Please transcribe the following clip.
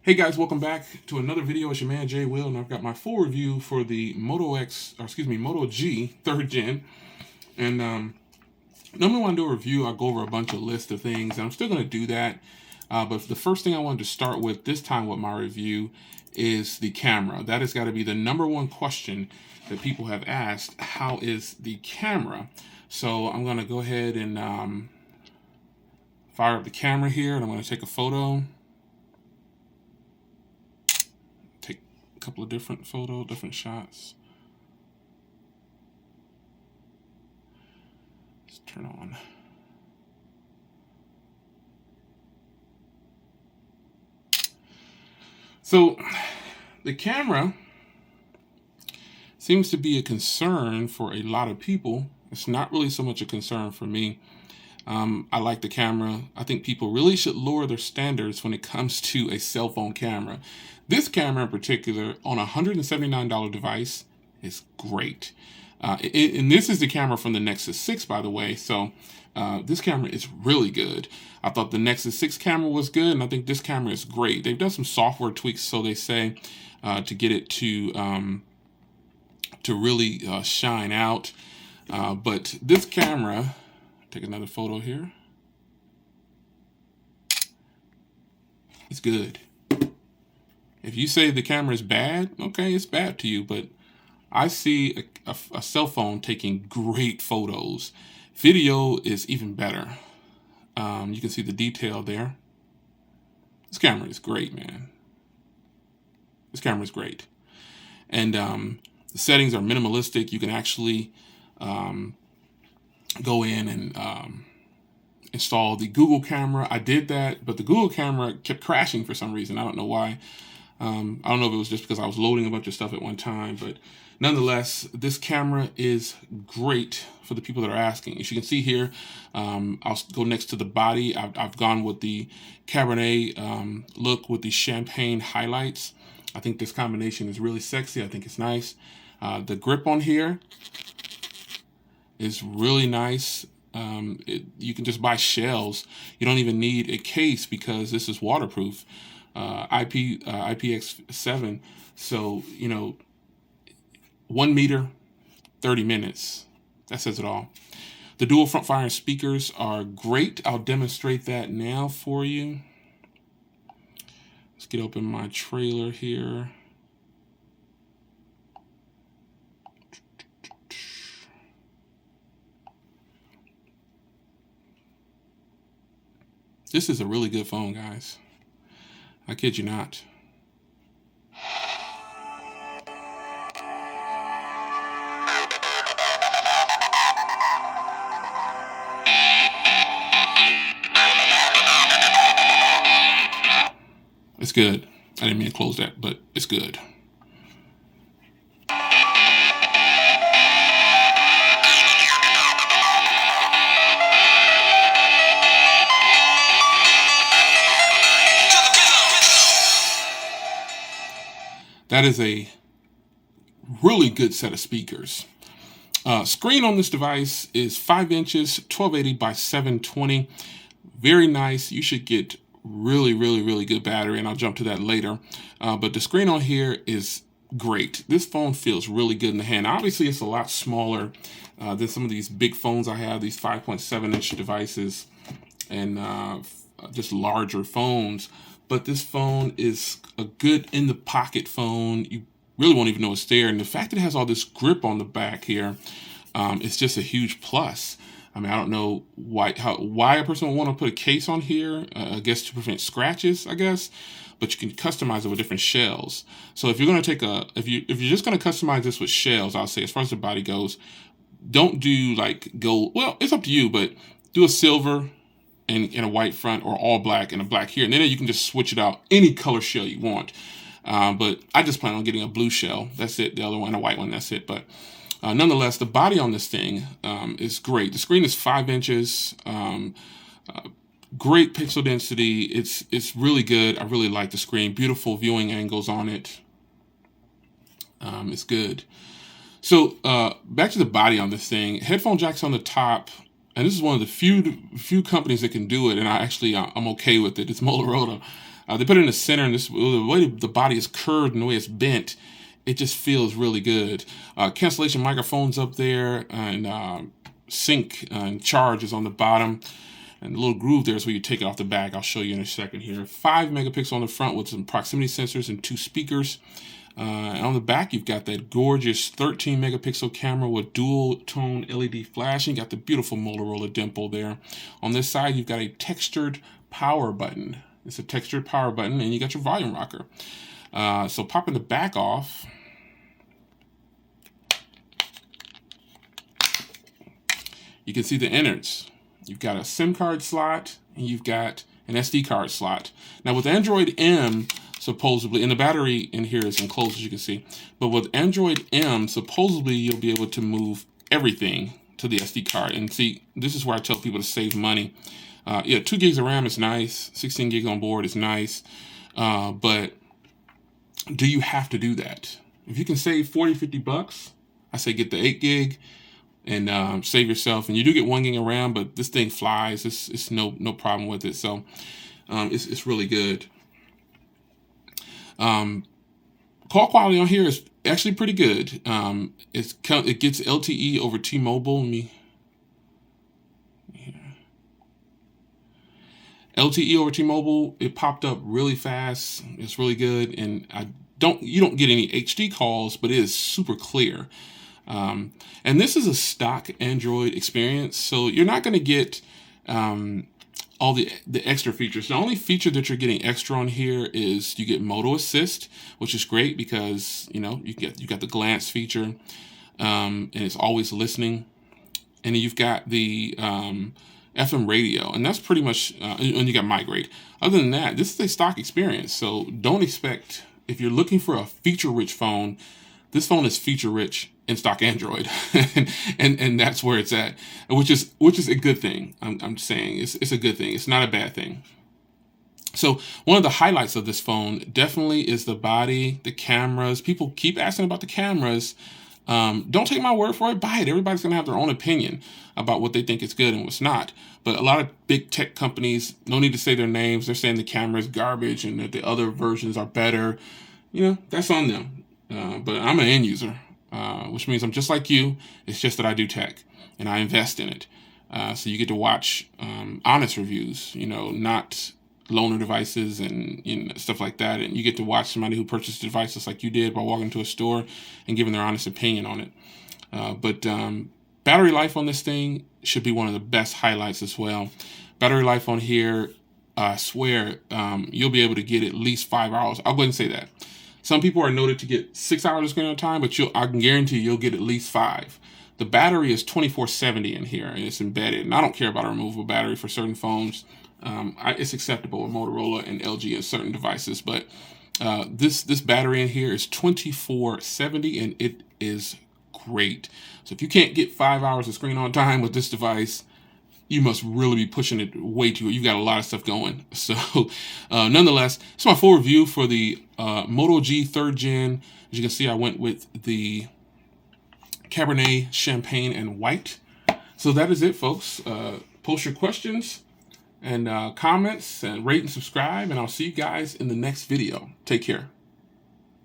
Hey guys, welcome back to another video. It's your man Jay Will, and I've got my full review for the Moto G 3rd Gen. And normally when I do a review, I go over a bunch of lists of things, and I'm still going to do that. But the first thing I wanted to start with this time with my review is the camera. That has got to be the number one question that people have asked. How is the camera? So I'm going to go ahead and fire up the camera here, and I'm going to take a photo. Couple of different shots. Let's turn on. So the camera seems to be a concern for a lot of people. It's not really so much a concern for me. I like the camera. I think people really should lower their standards when it comes to a cell phone camera. This camera in particular, on a $179 device, is great. And this is the camera from the Nexus 6, by the way. So this camera is really good. I thought the Nexus 6 camera was good, and I think this camera is great. They've done some software tweaks, so they say, to get it to really shine out. But this camera, take another photo here. It's good. If you say the camera is bad, okay, it's bad to you, but I see a cell phone taking great photos. Video is even better. You can see the detail there. This camera is great, man. This camera is great. And the settings are minimalistic. You can actually go in and install the Google camera. I did that, but the Google camera kept crashing for some reason. I don't know why. I don't know if it was just because I was loading a bunch of stuff at one time, but nonetheless, this camera is great for the people that are asking. As you can see here, I'll go next to the body. I've gone with the Cabernet look with the champagne highlights. I think this combination is really sexy. I think it's nice. The grip on here is really nice. You can just buy shells. You don't even need a case because this is waterproof. Ip Ipx7. So, 1 meter, 30 minutes. That says it all. The dual front firing speakers are great. I'll demonstrate that now for you. Let's get open my trailer here. This is a really good phone, guys. I kid you not. It's good. I didn't mean to close that, but it's good. That is a really good set of speakers. Screen on this device is 5 inches, 1280 by 720. Very nice. You should get really good battery, and I'll jump to that later. But the screen on here is great. This phone feels really good in the hand. Obviously, it's a lot smaller than some of these big phones I have, these 5.7-inch devices, and just larger phones. But this phone is a good in-the-pocket phone. You really won't even know it's there. And the fact that it has all this grip on the back here, it's just a huge plus. I mean, I don't know why a person would want to put a case on here. I guess to prevent scratches, I guess. But you can customize it with different shells. So if you're going to if you're just going to customize this with shells, I'll say as far as the body goes, don't do like gold. Well, it's up to you, but do a silver and a white front, or all black and a black here. And then you can just switch it out any color shell you want. But I just plan on getting a blue shell. That's it. The other one, a white one. That's it. But nonetheless, the body on this thing is great. The screen is 5 inches. Great pixel density. It's really good. I really like the screen. Beautiful viewing angles on it. It's good. So back to the body on this thing. Headphone jack's on the top. and this is one of the few companies that can do it, and I'm okay with it. It's Motorola. They put it in the center, and the way the body is curved and the way it's bent, it just feels really good. Cancellation microphones up there, and sync and charge is on the bottom. And the little groove there is where you take it off the back. I'll show you in a second here. 5 megapixel on the front with some proximity sensors and 2 speakers. And on the back, you've got that gorgeous 13 megapixel camera with dual tone LED flashing. You got the beautiful Motorola dimple there. On this side, you've got a textured power button. It's a textured power button, and you got your volume rocker. So popping the back off, you can see the innards. You've got a SIM card slot, and you've got an SD card slot. Now with Android M, supposedly, and the battery in here is enclosed, as you can see, but with Android M, supposedly you'll be able to move everything to the SD card. And see, this is where I tell people to save money. Yeah, 2 gigs of RAM is nice, 16 gigs on board is nice, but do you have to do that? If you can save 40, 50 bucks, I say get the 8 gig and save yourself. And you do get 1 gig of RAM, but this thing flies. It's no problem with it. So it's really good. Call quality on here is actually pretty good. It gets LTE over T-Mobile. LTE over T-Mobile, it popped up really fast. It's really good, and you don't get any HD calls, but it is super clear. And this is a stock Android experience, so you're not going to get all the extra features. The only feature that you're getting extra on here is you get Moto Assist, which is great because you got the glance feature, and it's always listening. And then you've got the FM radio, and that's pretty much, and you got migrate. Other than that, this is a stock experience, so don't expect, if you're looking for a feature-rich phone, this phone is feature-rich in stock Android, and that's where it's at, which is a good thing. I'm saying it's a good thing. It's not a bad thing. So one of the highlights of this phone definitely is the body, the cameras. People keep asking about the cameras. Don't take my word for it. Buy it. Everybody's going to have their own opinion about what they think is good and what's not. But a lot of big tech companies, no need to say their names, they're saying the camera is garbage and that the other versions are better. That's on them. But I'm an end user, which means I'm just like you. It's just that I do tech and I invest in it. So you get to watch honest reviews, not loaner devices and stuff like that. And you get to watch somebody who purchased devices like you did by walking to a store and giving their honest opinion on it. But battery life on this thing should be one of the best highlights as well. Battery life on here, I swear, you'll be able to get at least 5 hours. I'll go ahead and say that. Some people are noted to get 6 hours of screen on time, but I can guarantee you'll get at least 5. The battery is 2470 in here, and it's embedded. And I don't care about a removable battery for certain phones. It's acceptable with Motorola and LG and certain devices, but this battery in here is 2470, and it is great. So if you can't get 5 hours of screen on time with this device, you must really be pushing it way too. You've got a lot of stuff going. So nonetheless, it's my full review for the Moto G 3rd Gen. As you can see, I went with the Cabernet Champagne and White. So that is it, folks. Post your questions and comments and rate and subscribe, and I'll see you guys in the next video. Take care.